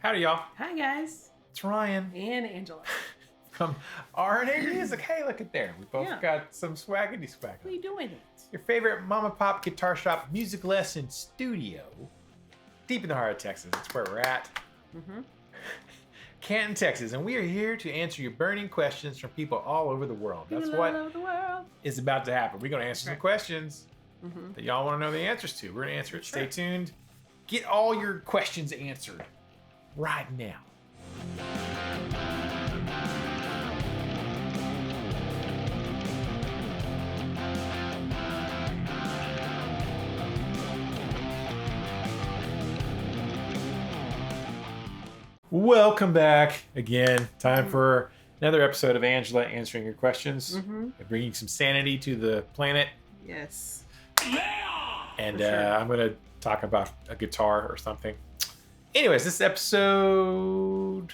Howdy, y'all. Hi, guys. It's Ryan And Angela. from RNA Music. Hey, look at there. We both got some swaggity swag. What are you doing? Your favorite mom and pop guitar shop music lesson studio. Deep in the heart of Texas. That's where we're at. Canton, Texas. And we are here to answer your burning questions from people all over the world. That's what is about to happen. We're going to answer some questions that y'all want to know the answers to. We're going to answer it. Stay tuned. Get all your questions answered right now. Welcome back again. Time for another episode of Angela answering your questions and bringing some sanity to the planet. Yes. And I'm going to talk about a guitar or something. Anyways, this is episode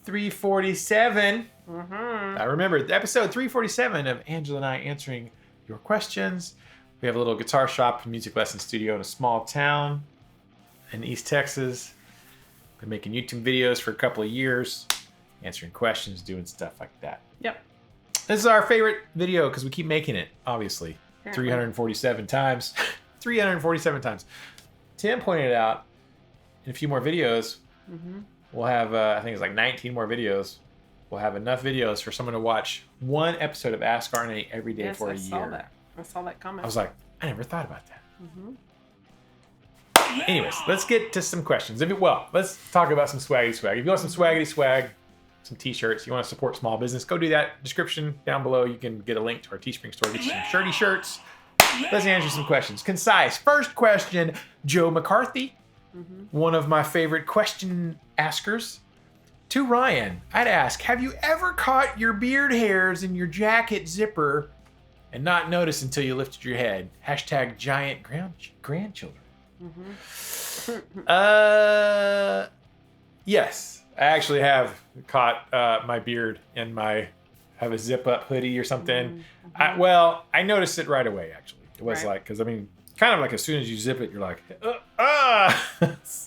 347. I remember episode 347 of Angela and I answering your questions. We have a little guitar shop and music lesson studio in a small town in East Texas. Been making YouTube videos for a couple of years, answering questions, doing stuff like that. Yep. This is our favorite video because we keep making it, obviously. 347 times. 347 times. Tim pointed out in a few more videos, we'll have, I think it's like 19 more videos. We'll have enough videos for someone to watch one episode of ASK RNA every day for a year. I saw that comment. I was like, I never thought about that. Anyways, let's get to some questions. Let's talk about some swaggy swag. If you want some swaggity swag, some t-shirts, you want to support small business, go do that. Description down below, you can get a link to our Teespring store, get you some shirty shirts. Let's answer some questions. Concise. First question, Joe McCarthy, one of my favorite question askers. To Ryan, I'd ask, have you ever caught your beard hairs in your jacket zipper and not noticed until you lifted your head? Hashtag giant grandchildren. Yes, I actually have caught my beard in have a zip up hoodie or something. I noticed it right away, actually. It was like, because I mean, kind of like as soon as you zip it, you're like,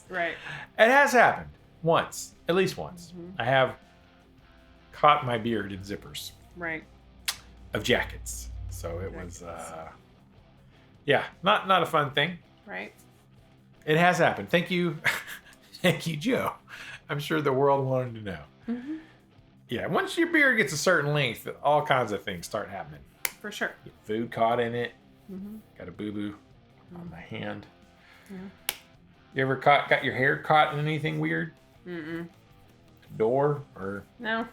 Right. It has happened once, at least once. I have caught my beard in zippers. Right. Of jackets. So it was, not a fun thing. Right. It has happened. Thank you. Thank you, Joe. I'm sure the world wanted to know. Yeah, once your beard gets a certain length, all kinds of things start happening. For sure. Get food caught in it. Got a boo-boo on my hand. You ever got your hair caught in anything weird? A door or No.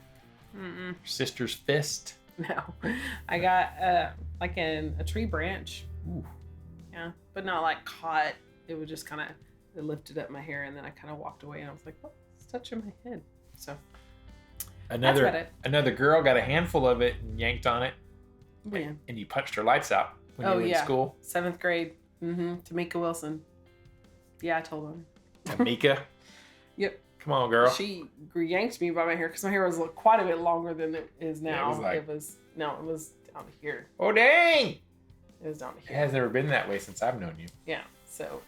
Your sister's fist? No. I got like in a tree branch. Ooh. Yeah, but not like caught. It was just kind of, it lifted up my hair and then I kind of walked away and I was like, oh, it's touching my head. So that's about it. Another girl got a handful of it and yanked on it. When? And you punched her lights out when you were in school. 7th grade. Tamika Wilson. Yeah, I told her. Tamika? Yep. Come on, girl. She yanked me by my hair because my hair was quite a bit longer than it is now. Yeah, it was down here. Oh, dang! It was down here. It has never been that way since I've known you. Yeah. So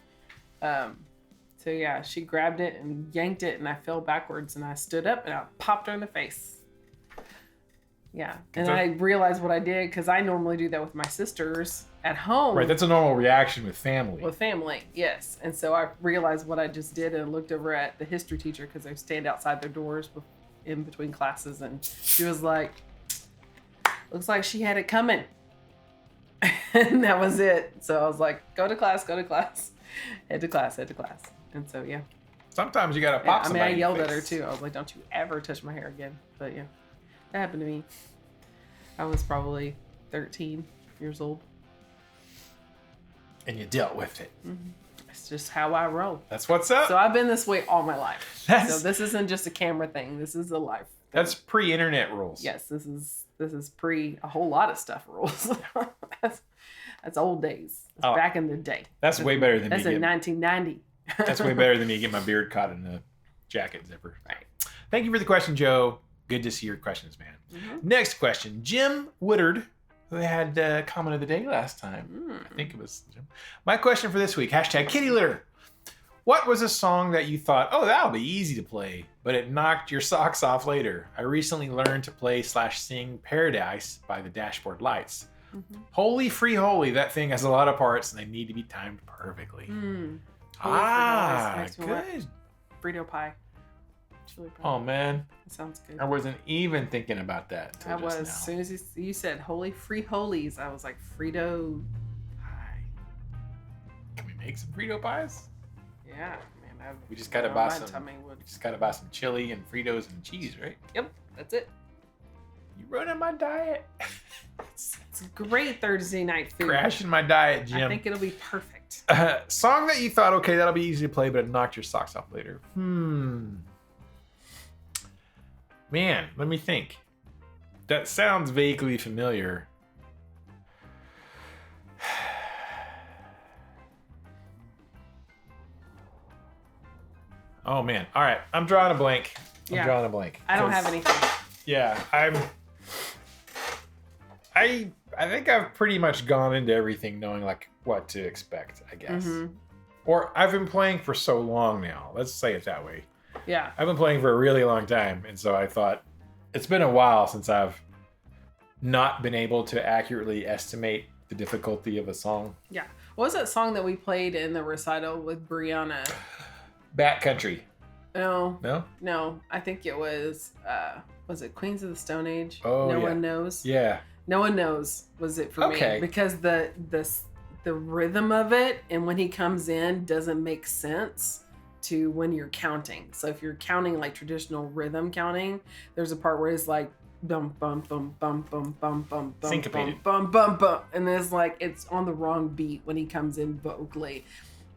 yeah, she grabbed it and yanked it and I fell backwards and I stood up and I popped her in the face. Yeah. And I realized what I did because I normally do that with my sisters at home. Right. That's a normal reaction with family. With family, yes. And so I realized what I just did and looked over at the history teacher because they stand outside their doors in between classes. And she was like, looks like she had it coming. And that was it. So I was like, go to class. Head to class. And so, yeah. Sometimes you got to pop somebody. I yelled at her too. I was like, don't you ever touch my hair again. But yeah, that happened to me. I was probably 13 years old. And you dealt with it. It's just how I roll. That's what's up. So I've been this way all my life. So this isn't just a camera thing. This is a life thing. That's pre-internet rules. Yes, this is pre a whole lot of stuff rules. That's old days. That's back in the day. That's way better than that's me. That's in 1990. That's way better than me getting my beard caught in a jacket zipper. Right. Thank you for the question, Joe. Good to see your questions, man. Next question, Jim Woodard, who had comment of the day last time. I think it was Jim. My question for this week, hashtag kitty litter. What was a song that you thought, oh, that'll be easy to play, but it knocked your socks off later? I recently learned to play / sing Paradise by the Dashboard Lights. Holy free holy, that thing has a lot of parts and they need to be timed perfectly. Good. Frito pie. Chili pie. Oh man, that sounds good. I wasn't even thinking about that. I was. As soon as you said holy free holies, I was like Frito pie. Can we make some Frito pies? Yeah, man. We just gotta buy some. We just gotta buy some chili and Fritos and cheese, right? Yep, that's it. You ruining my diet. It's great Thursday night food. Crashing my diet, Jim. I think it'll be perfect. Song that you thought, okay, that'll be easy to play, but it knocked your socks off later. Man, let me think. That sounds vaguely familiar. Oh man. All right. I'm drawing a blank. I don't have anything. Yeah, I think I've pretty much gone into everything knowing like what to expect, I guess. Or I've been playing for so long now. Let's say it that way. Yeah. I've been playing for a really long time, and so I thought it's been a while since I've not been able to accurately estimate the difficulty of a song. Yeah. What was that song that we played in the recital with Brianna? Backcountry. No. I think it was it Queens of the Stone Age? Oh, No One Knows. Yeah. No One Knows was it for me because the rhythm of it and when he comes in doesn't make sense to when you're counting. So if you're counting like traditional rhythm counting, there's a part where it's like bum bum bum bum bum bum bum bum syncopated. Bum bum bum, and then it's like it's on the wrong beat when he comes in vocally.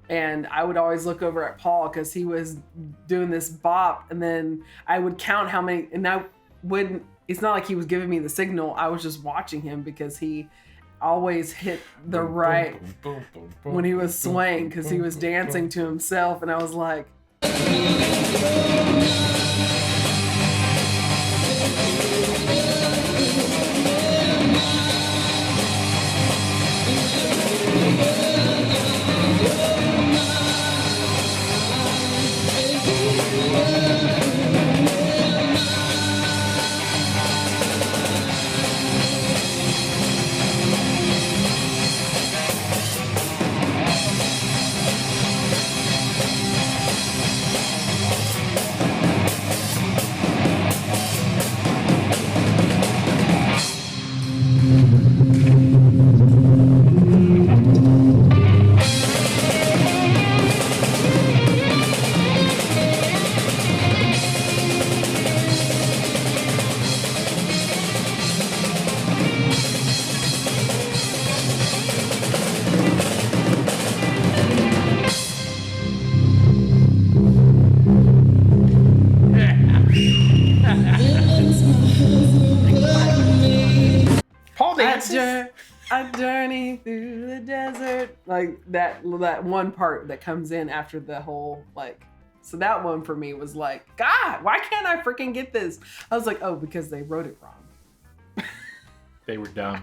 And I would always look over at Paul because he was doing this bop, and then I would count how many, and I wouldn't. It's not like he was giving me the signal. I was just watching him because he always hit the right when he was swaying because he was dancing to himself, and I was like. A journey through the desert, like that one part that comes in after the whole like. So that one for me was like, God, why can't I freaking get this? I was like, oh, because they wrote it wrong. They were dumb.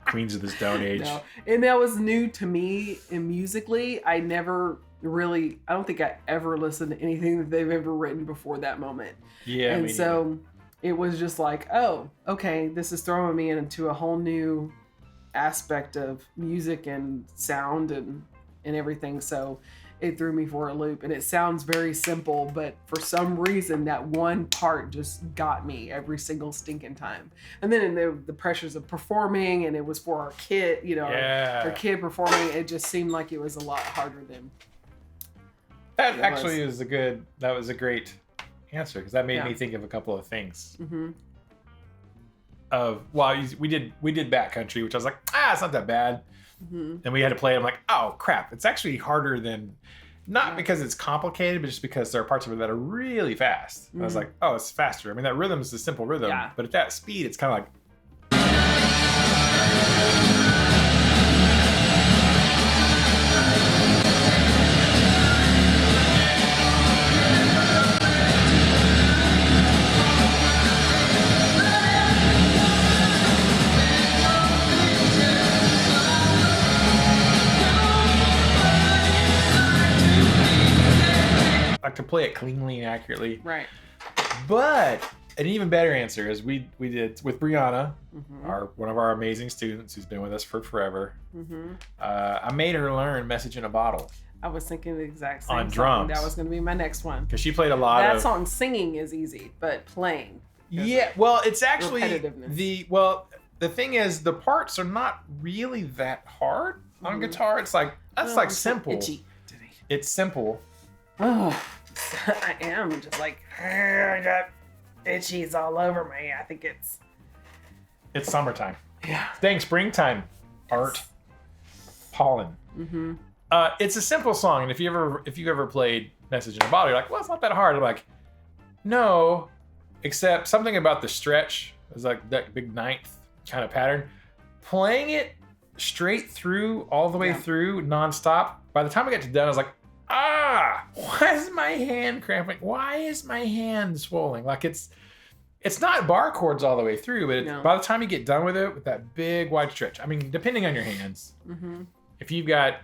Queens of the Stone Age. No. And that was new to me. And musically, I don't think I ever listened to anything that they've ever written before that moment. Yeah. And so it was just like, oh, okay, this is throwing me into a whole new aspect of music and sound and everything. So it threw me for a loop, and it sounds very simple, but for some reason that one part just got me every single stinking time. And then the pressures of performing, and it was for our kid, our kid performing. It just seemed like it was a lot harder than that. Actually was a great answer, because that made me think of a couple of things. We did Backcountry, which I was like, it's not that bad. And we had to play it. I'm like, oh crap, it's actually harder than, not because it's complicated, but just because there are parts of it that are really fast. I was like, oh, it's faster. I mean, that rhythm is a simple rhythm, but at that speed, it's kind of like. play it cleanly and accurately. Right. But an even better answer is we did with Brianna, Mm-hmm. one of our amazing students who's been with us for forever. Mm-hmm. I made her learn "Message in a Bottle" I was thinking the exact same on song. drums. That was going to be my next one. Because she played a lot That of song singing is easy, but playing. Yeah, well, it's actually repetitiveness. the thing is the parts are not really that hard on guitar. It's like It's simple. Itchy. It's simple. Oh, I am just like I got itchies all over me. I think it's summertime. Yeah. Dang, springtime. Art. Pollen. Mm-hmm. It's a simple song, and if you ever played "Message in a Bottle," you're like, well, it's not that hard. I'm like, no, except something about the stretch is like that big ninth kind of pattern. Playing it straight through, all the way through, nonstop. By the time I got to done, I was like, why is my hand cramping? Why is my hand swollen? Like it's not bar chords all the way through, but by the time you get done with it, with that big wide stretch, I mean, depending on your hands, if you've got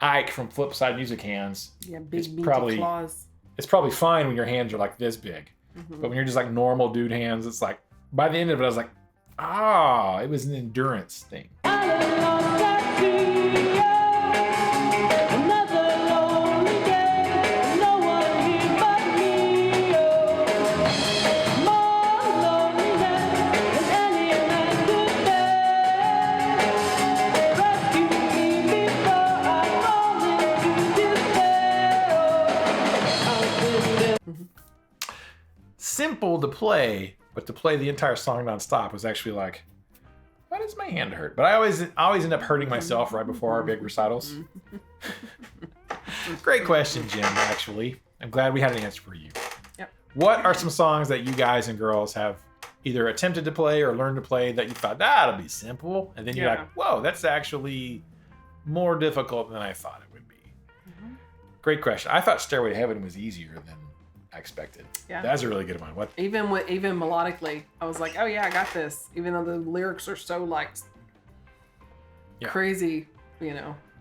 Ike from Flipside Music hands, big meaty claws. It's probably fine when your hands are like this big, but when you're just like normal dude hands, it's like by the end of it, I was like, it was an endurance thing. Simple to play, but to play the entire song nonstop was actually like, why does my hand hurt? But I always end up hurting myself right before our big recitals. Great question, Jim, actually. I'm glad we had an answer for you. Yep. What are some songs that you guys and girls have either attempted to play or learned to play that you thought, that'll be simple? And then you're like, whoa, that's actually more difficult than I thought it would be. Great question. I thought Stairway to Heaven was easier than I expected. Yeah. That's a really good one. What? Even melodically, I was like, oh yeah, I got this. Even though the lyrics are so like crazy,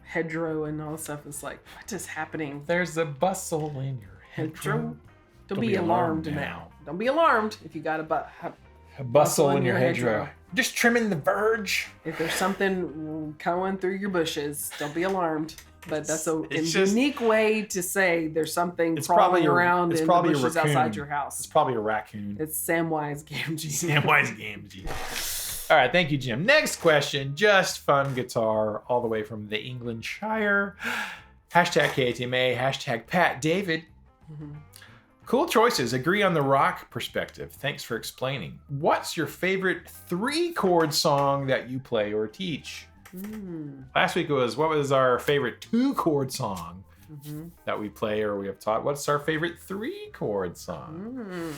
hedgerow and all this stuff. It's like, what is happening? There's a bustle in your hedgerow. Don't be alarmed now. Don't be alarmed if you got a bustle in your hedgerow. Just trimming the verge. If there's something going through your bushes, don't be alarmed. But that's a unique way to say there's something crawling around in the bushes outside your house. It's probably a raccoon. It's Samwise Gamgee. Samwise Gamgee. All right, thank you, Jim. Next question. Just fun guitar all the way from the England Shire. Hashtag KTMA. Hashtag Pat David. Cool choices. Agree on the rock perspective. Thanks for explaining. What's your favorite 3-chord song that you play or teach? Last week what was our favorite 2-chord song that we play or we have taught? What's our favorite 3-chord song?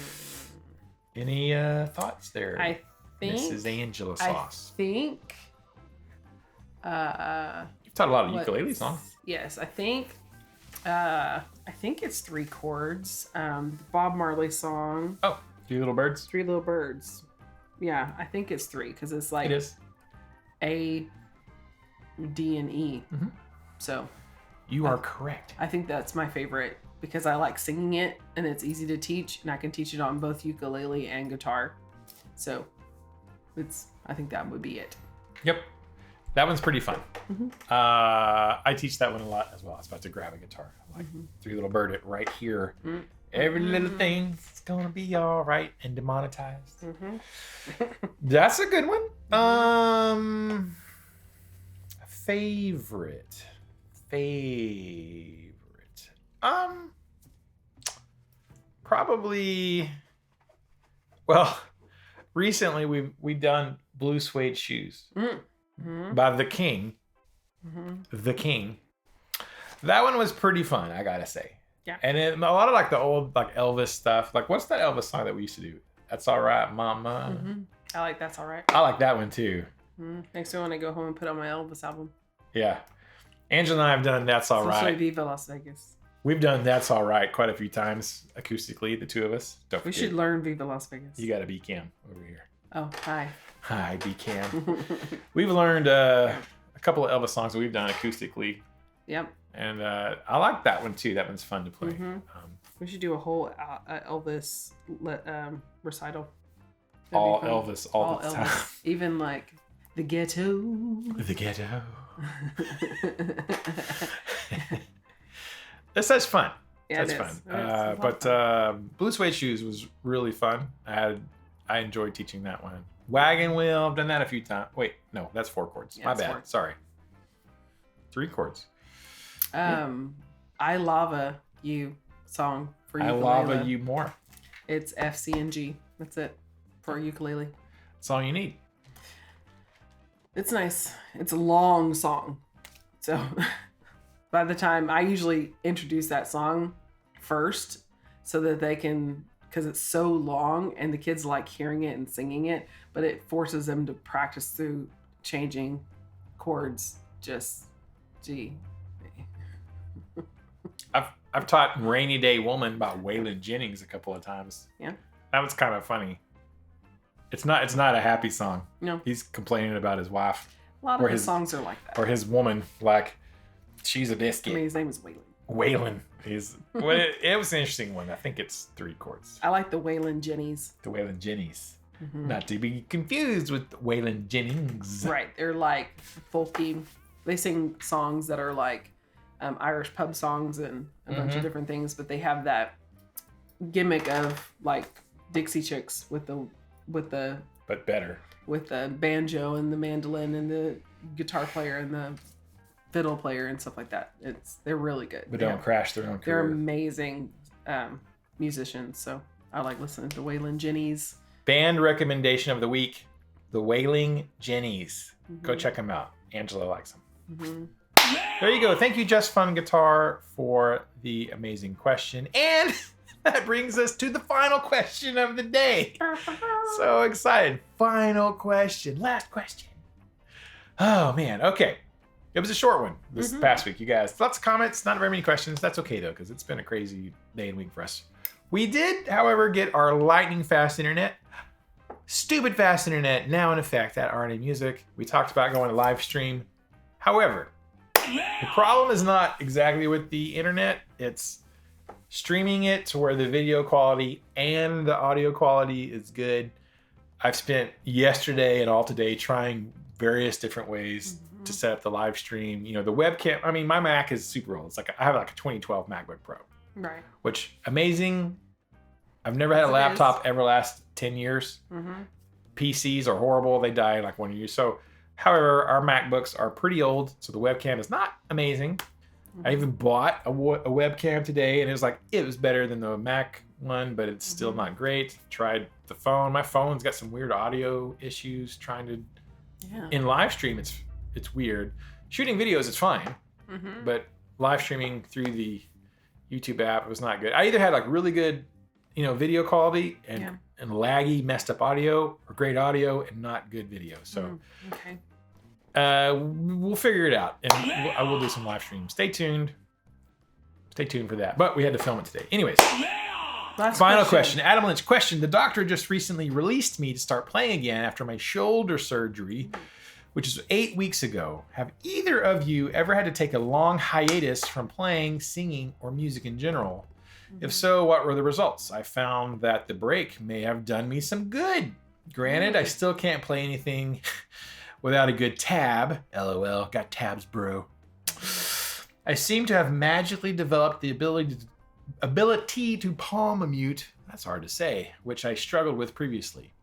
Any thoughts there? I think Mrs. Angela Sauce. I think you've taught a lot of ukulele songs. Yes, I think it's 3 chords. Bob Marley song. Oh, Three Little Birds. 3 Little Birds. Yeah, I think it's 3 because it's like it is A, D, and E. So you are correct. I think that's my favorite because I like singing it and it's easy to teach and I can teach it on both ukulele and guitar. So I think that would be it. Yep. That one's pretty fun. I teach that one a lot as well. I was about to grab a guitar. I'm like, Three Little Bird it right here. Every little thing's gonna be all right and demonetized. That's a good one. Favorite. Probably. Well, recently we've done Blue Suede Shoes by The King. The King. That one was pretty fun, I gotta say. Yeah. And a lot of like the old like Elvis stuff. Like what's that Elvis song that we used to do? That's All Right, Mama. I like That's All Right. I like that one too. Makes me want to go home and put on my Elvis album. Yeah. Angela and I have done That's All Right. Viva Las Vegas. We've done That's All Right quite a few times acoustically, the two of us. We should learn Viva Las Vegas. You got a B-Cam over here. Oh, hi. Hi, B-Cam. We've learned a couple of Elvis songs that we've done acoustically. Yep. And I like that one too. That one's fun to play. We should do a whole Elvis recital. That'd be All fun. Elvis, all the time. Elvis. Even like the ghetto. The ghetto. That's fun. Yeah, That's it fun. is. It's a lot of fun. Blue Suede Shoes was really fun. I enjoyed teaching that one. Wagon Wheel, I've done that a few times. Wait, no, that's 4 chords. Yeah, My it's bad. 4. Sorry. 3 chords. I Lava You song for I ukulele. lava you more. It's F, C, and G. That's it for ukulele. That's all you need. It's nice. It's a long song. So by the time I usually introduce that song first so that they can, because it's so long and the kids like hearing it and singing it, but it forces them to practice through changing chords. Just G. I've taught Rainy Day Woman by Waylon Jennings a couple of times. Yeah. That was kind of funny. It's not a happy song. No. He's complaining about his wife A lot Or of his his- songs are like that. or his woman, like she's a biscuit. I mean, his name is Waylon. Waylon. It was an interesting one. I think it's 3 chords. I like the Waylon Jennies. The Waylon Jennies. Mhm. Not to be confused with Waylon Jennings. Right. They're like folky. They sing songs that are like Irish pub songs and a bunch Mhm. of different things, but they have that gimmick of like Dixie Chicks with the But better. banjo and the mandolin and the guitar player and the fiddle player and stuff like that. They're really good. But They don't have- crash their own They're career. amazing musicians. So I like listening to Waylon Jennies. Band recommendation of the week: the Wailing Jennies. Go Mhm. check them out. Angela likes them. Mhm. There you go. Thank you, Just Fun Guitar, for the amazing question. And that brings us to the final question of the day. So excited. Final question. Last question. Oh, man. Okay. It was a short one this Mhm. past week, you guys. Lots of comments, not very many questions. That's okay, though, because it's been a crazy day and week for us. We did, however, get our lightning fast internet. Stupid fast internet now in effect at RNA Music. We talked about going to live stream. However, the problem is not exactly with the internet. It's streaming it to where the video quality and the audio quality is good. I've spent yesterday and all today trying various different ways to set up the live stream. You know, the webcam. I mean, my Mac is super old. It's like I have like a 2012 MacBook Pro, Right. which amazing. I've never had a Yes, it laptop ever last 10 years. Mm-hmm. PCs are horrible. They die in like 1 year. So, however, our MacBooks are pretty old, so the webcam is not amazing. I even bought a webcam today, and it was better than the Mac one, but it's still not great. Tried the phone. My phone's got some weird audio issues. Trying to Yeah. in live stream, it's weird. Shooting videos, it's fine, Mm-hmm. but live streaming through the YouTube app was not good. I either had like really good, video quality and laggy, messed up audio, or great audio and not good video. So Okay. we'll figure it out, and I will do some live streams. Stay tuned. Stay tuned for that. But we had to film it today. Anyways, Last final question. Adam Lynch question. The doctor just recently released me to start playing again after my shoulder surgery, which is 8 weeks ago. Have either of you ever had to take a long hiatus from playing, singing, or music in general? If so, what were the results? I found that the break may have done me some good. Granted, I still can't play anything without a good tab. LOL, got tabs, bro. I seem to have magically developed the ability to palm mute. That's hard to say, which I struggled with previously.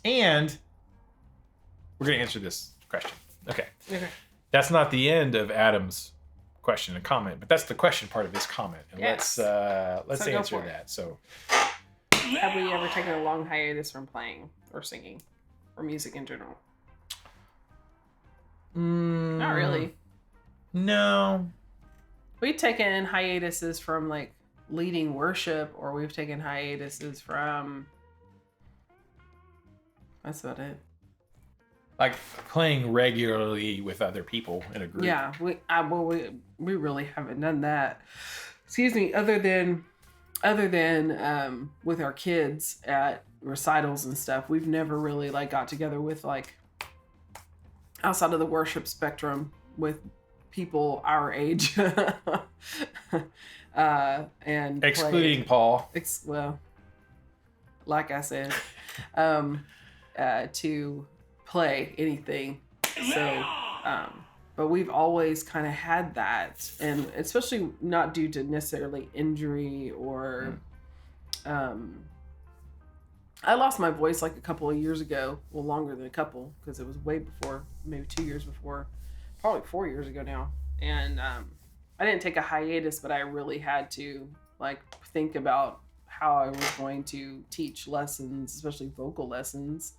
And we're going to answer this question. Okay. Okay. That's not the end of Adam's question and comment, but that's the question part of his comment. And Yes. let's So go answer for it. that. So Have we ever taken a long hiatus from playing or singing or music in general? Not really. No. We've taken hiatuses from like leading worship, or we've taken hiatuses from. That's about it. Like playing regularly with other people in a group. Yeah, we really haven't done that. Excuse me. Other than with our kids at recitals and stuff, we've never really like got together with like outside of the worship spectrum with people our age. And excluding Paul. Well, like I said, to play anything. So, but we've always kind of had that, and especially not due to necessarily injury or, I lost my voice like a couple of years ago. Well, longer than a couple, because it was way before, maybe 2 years before, probably 4 years ago now. And I didn't take a hiatus, but I really had to like think about how I was going to teach lessons, especially vocal lessons.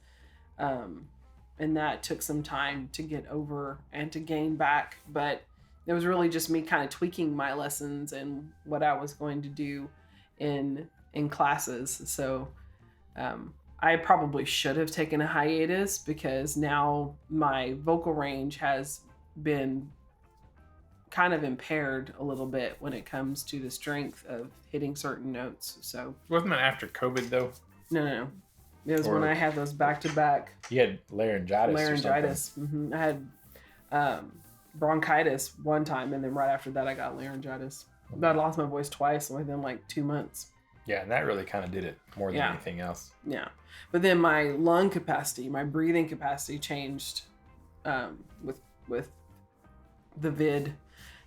And that took some time to get over and to gain back. But it was really just me kind of tweaking my lessons and what I was going to do in classes. So I probably should have taken a hiatus, because now my vocal range has been kind of impaired a little bit when it comes to the strength of hitting certain notes. So Wasn't that after COVID though? no. It was when I had those back-to-back. You had laryngitis. Mm-hmm. I had bronchitis one time, and then right after that, I got laryngitis. But I lost my voice twice within like 2 months. Yeah, and that really kind of did it more than anything else. Yeah, but then my lung capacity, my breathing capacity changed with the vid.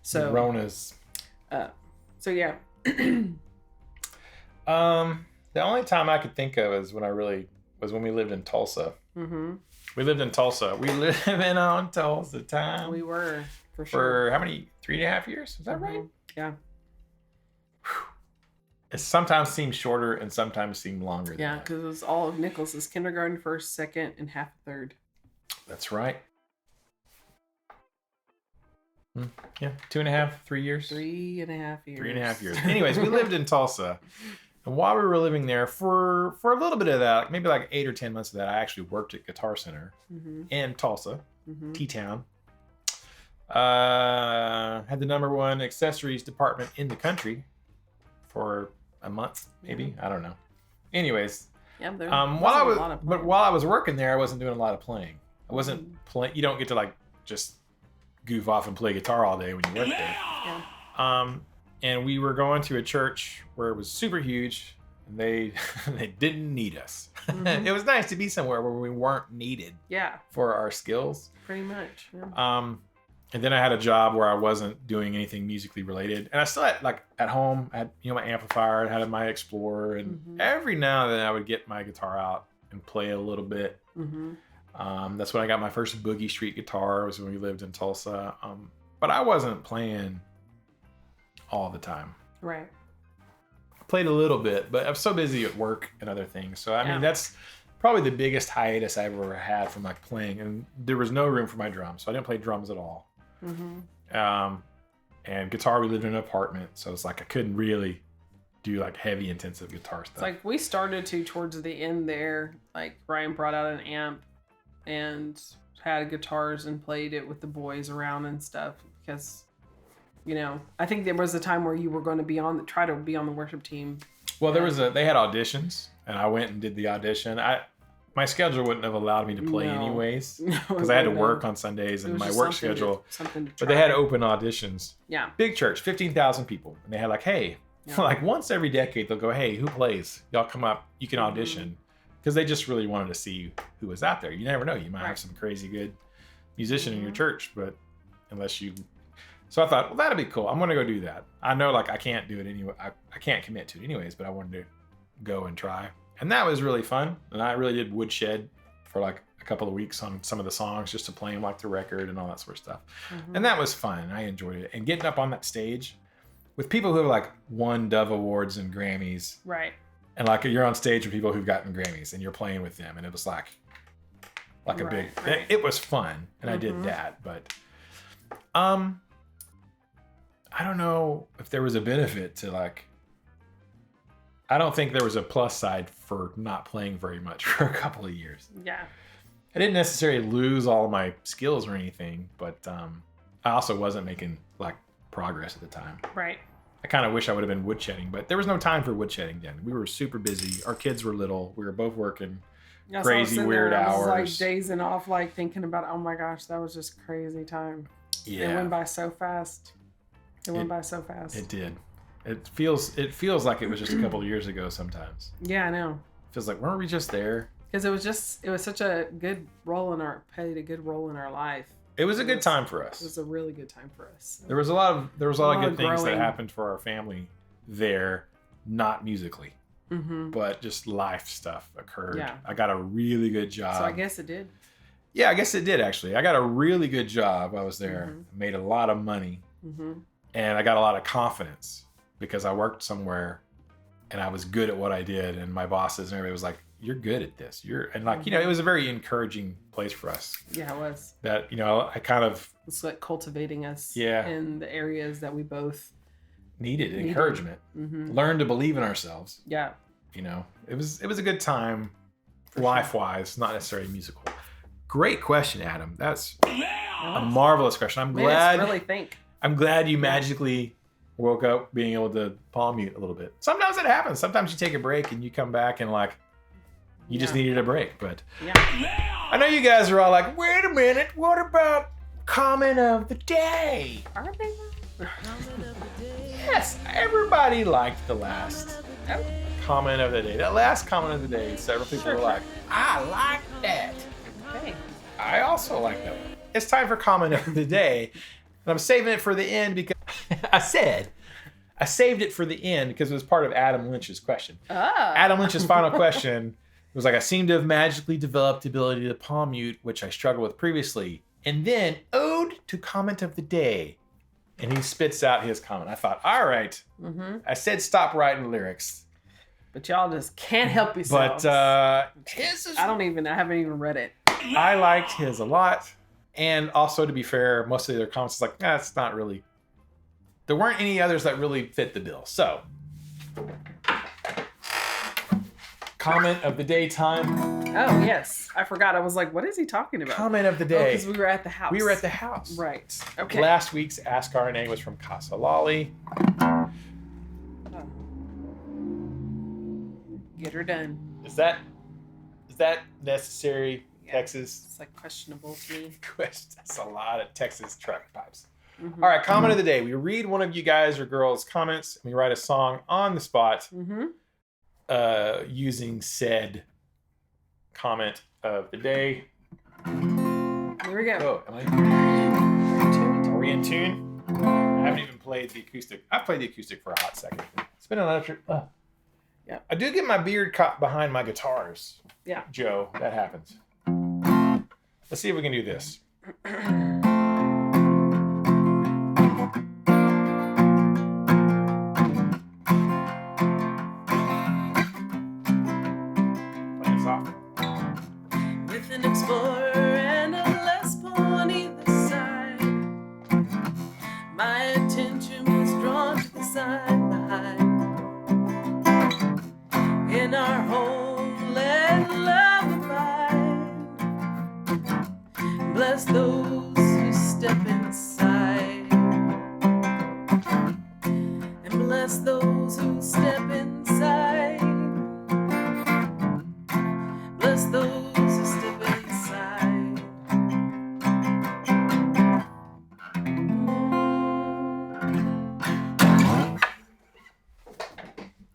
So Ronas. So yeah. The only time I could think of is was when we lived in Tulsa. Mm-hmm. We lived in Tulsa. We living on Tulsa time. We were, for sure. For how many? 3.5 years? Is that right? Yeah. It sometimes seems shorter and sometimes seems longer than that. Because it was all of Nicholas's kindergarten, first, second, and half a third. That's right. Yeah, 2.5, 3 years. 3.5 years. 3.5 years. Anyways, we lived in Tulsa. And while we were living there, for a little bit of that, maybe like 8 or 10 months of that, I actually worked at Guitar Center in Tulsa, T-Town. Had the #1 accessories department in the country for a month, maybe. I don't know. Anyways, while I was working there, I wasn't doing a lot of playing. I wasn't playing. You don't get to like just goof off and play guitar all day when you work there. Yeah. And we were going to a church where it was super huge, and they didn't need us. It was nice to be somewhere where we weren't needed. Yeah. For our skills. Pretty much. Yeah. And then I had a job where I wasn't doing anything musically related, and I still had like at home. I had my amplifier, I had my Explorer, and every now and then I would get my guitar out and play a little bit. That's when I got my first Boogie Street guitar. Was when we lived in Tulsa. But I wasn't playing all the time. Right. I played a little bit, but I was so busy at work and other things. So I mean, that's probably the biggest hiatus I ever had from like playing, and there was no room for my drums, so I didn't play drums at all. And guitar, we lived in an apartment, so it's like I couldn't really do like heavy intensive guitar stuff. It's like we started to towards the end there, like Ryan brought out an amp and had guitars and played it with the boys around and stuff, because I think there was a time where you were going to try to be on the worship team. Well, they had auditions, and I went and did the audition. My schedule wouldn't have allowed me to play anyways, because I had to work on Sundays and my work schedule. But they had open auditions. Yeah. Big church, 15,000 people. And they had like, hey, like once every decade, they'll go, hey, who plays? Y'all come up, you can audition. Because they just really wanted to see who was out there. You never know. You might have some crazy good musician in your church, but unless you... So I thought, well, that'd be cool. I'm going to go do that. I know like I can't do it anyway. I can't commit to it anyways, but I wanted to go and try. And that was really fun. And I really did woodshed for like a couple of weeks on some of the songs, just to play them like the record and all that sort of stuff. And that was fun. I enjoyed it. And getting up on that stage with people who have like won Dove Awards and Grammys. Right. And like you're on stage with people who've gotten Grammys and you're playing with them. And it was like a big, it was fun. And I did that. But, I don't know if there was a benefit to like, I don't think there was a plus side for not playing very much for a couple of years. Yeah. I didn't necessarily lose all of my skills or anything, but I also wasn't making like progress at the time. Right. I kind of wish I would have been woodshedding, but there was no time for woodshedding then. We were super busy. Our kids were little. We were both working crazy, weird hours. I was like dazing off, like thinking about, oh my gosh, that was just crazy time. Yeah. It went by so fast. It went by so fast. It did. It feels like it was just a couple of years ago sometimes. Yeah, I know. It feels like, weren't we just there? Because it was such a good role in our life. It was a good time for It us. was a really good time for us. There was a lot of good things that growing. happened for our family there, not musically, Mm-hmm. but just life stuff occurred. Yeah. I got a really good job. So I guess it did. Yeah, I guess it did actually. I got a really good job. I was there, Mm-hmm. made a lot of money, Mm-hmm. and I got a lot of confidence because I worked somewhere and I was good at what I did, and my bosses and everybody was like, "You're good at this." It was a very encouraging place for us. Yeah, it was. That, I kind of It's like cultivating us Yeah. in the areas that we both needed encouragement. Mm-hmm. Learn to believe in ourselves. Yeah. It was a good time, life-wise, not necessarily musical. Great question, Adam. That's a marvelous question. I'm glad. Really think. I'm glad you magically woke up being able to palm mute a little bit. Sometimes it happens. Sometimes you take a break and you come back and you just needed a break. But Yeah. I know you guys are all like, wait a minute, what about comment of the day? Are they? Yes, everybody liked the last comment of the day. That last comment of the day, several people were like, I like that. Okay. I also like that one. It's time for comment of the day. And I'm saving it for the end because I saved it for the end because it was part of Adam Lynch's question. Ah. Adam Lynch's final question was like, I seem to have magically developed the ability to palm mute, which I struggled with previously. And then ode to comment of the day. And he spits out his comment. I thought, all right. Mm-hmm. I said stop writing lyrics. But y'all just can't help yourselves. But his is, I haven't even read it. I liked his a lot. And also, to be fair, most of their comments is like, it's not really. There weren't any others that really fit the bill. So, comment of the day time. Oh, yes. I forgot. I was like, what is he talking about? Comment of the Oh, day. because we were at the house. We were at the house. Right. Okay. Last week's Ask RNA was from Casa Lolly. Get her done. Is that necessary, Texas? It's like questionable to me. That's a lot of Texas truck pipes. Mm-hmm. All right, comment of the day. We read one of you guys or girls' comments, and we write a song on the spot using said comment of the day. There we go. Oh, are we in tune? I haven't even played the acoustic. I've played the acoustic for a hot second. It's been an electric. Yeah. I do get my beard caught behind my guitars. Yeah. Joe, that happens. Let's see if we can do this. Playing soft. With an Explorer and a Les Paul on either side, my attention was drawn to the side behind. In our home, let love abide. Bless those who step inside, and bless those who step inside. Bless those who step inside.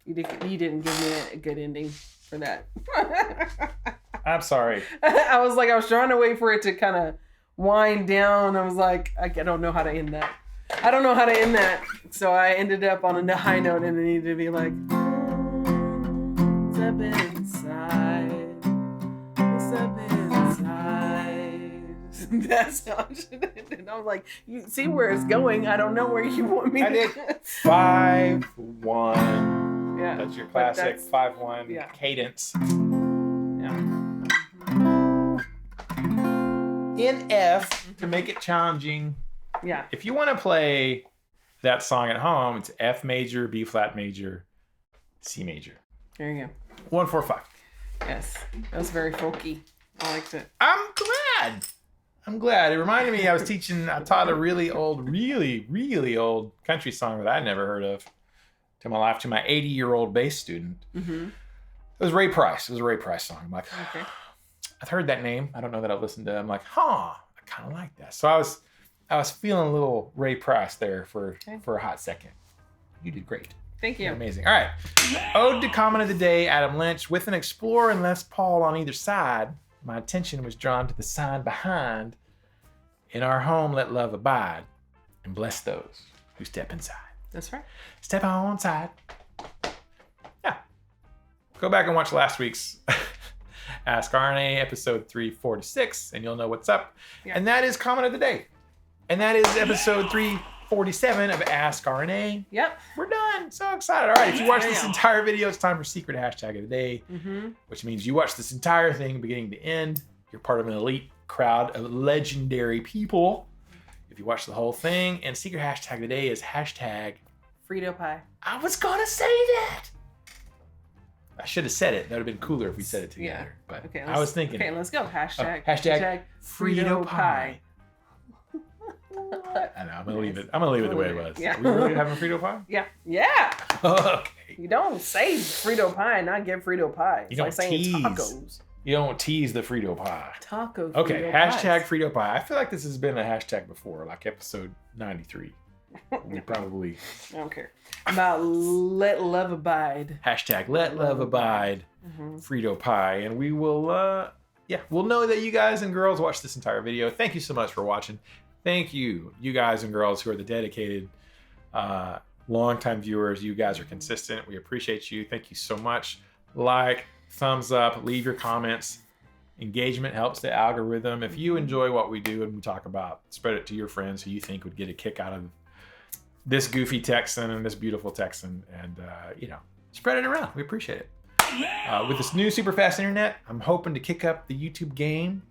You didn't give me a good ending for that. I'm sorry. I was trying to wait for it to kind of wind down. I was like, I don't know how to end that. I don't know how to end that. So I ended up on a high note and it needed to be like, step inside. Step inside. That's how I should end it. I was like, you see where it's going. I don't know where you want me I to did 5-1. Yeah. That's your classic 5-1 cadence. Yeah. In F, to make it challenging, Yeah. if you want to play that song at home, it's F major, B flat major, C major. There you go. 1, 4, 5. Yes. That was very folky. I liked it. I'm glad. It reminded me I taught a really old country song that I'd never heard of to my 80-year-old bass student. Mm-hmm. It was Ray Price. It was a Ray Price song. I'm like, Okay. I've heard that name. I don't know that I've listened to it. I'm like, I kind of like that. So I I was feeling a little Ray Price there for a hot second. You did great. Thank you. Amazing. All right. Ode to Comment of the Day, Adam Lynch. With an Explorer and Les Paul on either side, my attention was drawn to the sign behind, "In our home, let love abide, and bless those who step inside." That's right. Step on inside. Yeah. Go back and watch last week's Ask RNA episode 346, and you'll know what's up. Yeah. And that is Comment of the Day. And that is episode 347 of Ask RNA. Yep. We're done. So excited. All right. If you watch this entire video, it's time for secret hashtag of the day, which means you watch this entire thing beginning to end. You're part of an elite crowd of legendary people. If you watch the whole thing, and secret hashtag of the day is hashtag Frito pie. I was gonna say that. I should have said it. That would have been cooler if we said it together. But Okay, I was thinking. Okay, let's go. Hashtag Frito pie. I know. I'm gonna leave it. I'm gonna leave it the way it was. Yeah. Are we really having Frito pie? Yeah. Yeah. Okay. You don't say Frito pie and not get Frito pie. It's You like don't saying tease. tacos. You don't tease the Frito pie. Taco. Okay. Frito Hashtag pies. Frito pie. I feel like this has been a hashtag before, like episode 93. We probably I don't care. About let love abide. hashtag let love abide Frito pie, and we will we'll know that you guys and girls watched this entire video. Thank you so much for watching. Thank you, you guys and girls who are the dedicated longtime viewers. You guys are consistent. We appreciate you. Thank you so much. Like, thumbs up, leave your comments. Engagement helps the algorithm. If you enjoy what we do and we talk about, spread it to your friends who you think would get a kick out of this goofy Texan and this beautiful Texan, and spread it around. We appreciate it. With this new super fast internet, I'm hoping to kick up the YouTube game.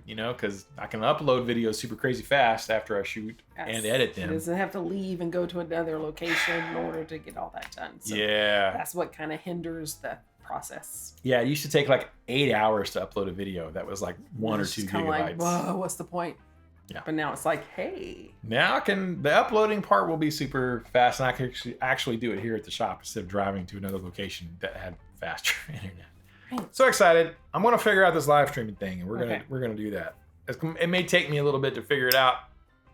Because I can upload videos super crazy fast after I shoot and edit them. It doesn't have to leave and go to another location in order to get all that done. So that's what kind of hinders the process. Yeah, it used to take like 8 hours to upload a video that was like 1 or 2 gigabytes. Like, whoa, what's the point? Yeah. But now it's like, hey. Now the uploading part will be super fast, and I can actually do it here at the shop instead of driving to another location that had faster internet. Right. So excited! I'm gonna figure out this live streaming thing, and we're gonna do that. It may take me a little bit to figure it out,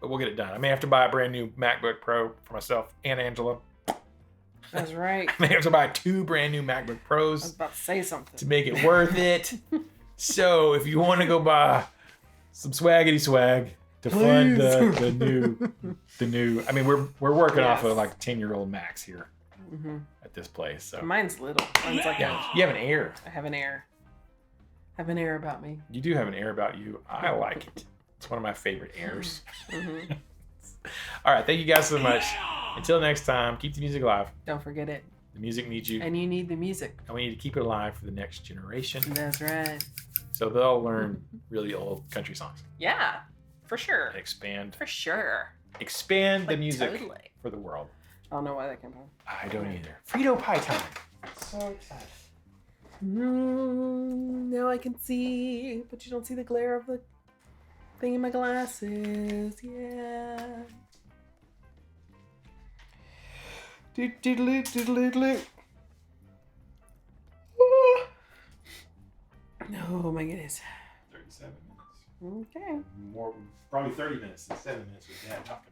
but we'll get it done. I may have to buy a brand new MacBook Pro for myself and Angela. That's right. I may have to buy 2 brand new MacBook Pros. I was about to say something to make it worth it. So if you want to go buy some swaggity swag to fund the new. I mean, we're working off of like 10-year-old Macs here at this place. So mine's little. Mine's like you have an Air. I have an Air. I have an Air about me. You do have an Air about you. I like it. It's one of my favorite Airs. All right, thank you guys so much. Until next time, keep the music alive. Don't forget it. The music needs you. And you need the music. And we need to keep it alive for the next generation. That's right. So they'll learn really old country songs. Yeah, for sure. And expand. For sure. Expand the music for the world. I don't know why that came from. I don't either. Frito pie time. So excited. Now I can see, but you don't see the glare of the thing in my glasses. Yeah. Oh my goodness. 37 minutes. Okay. Probably 30 minutes and 7 minutes with Dad talking.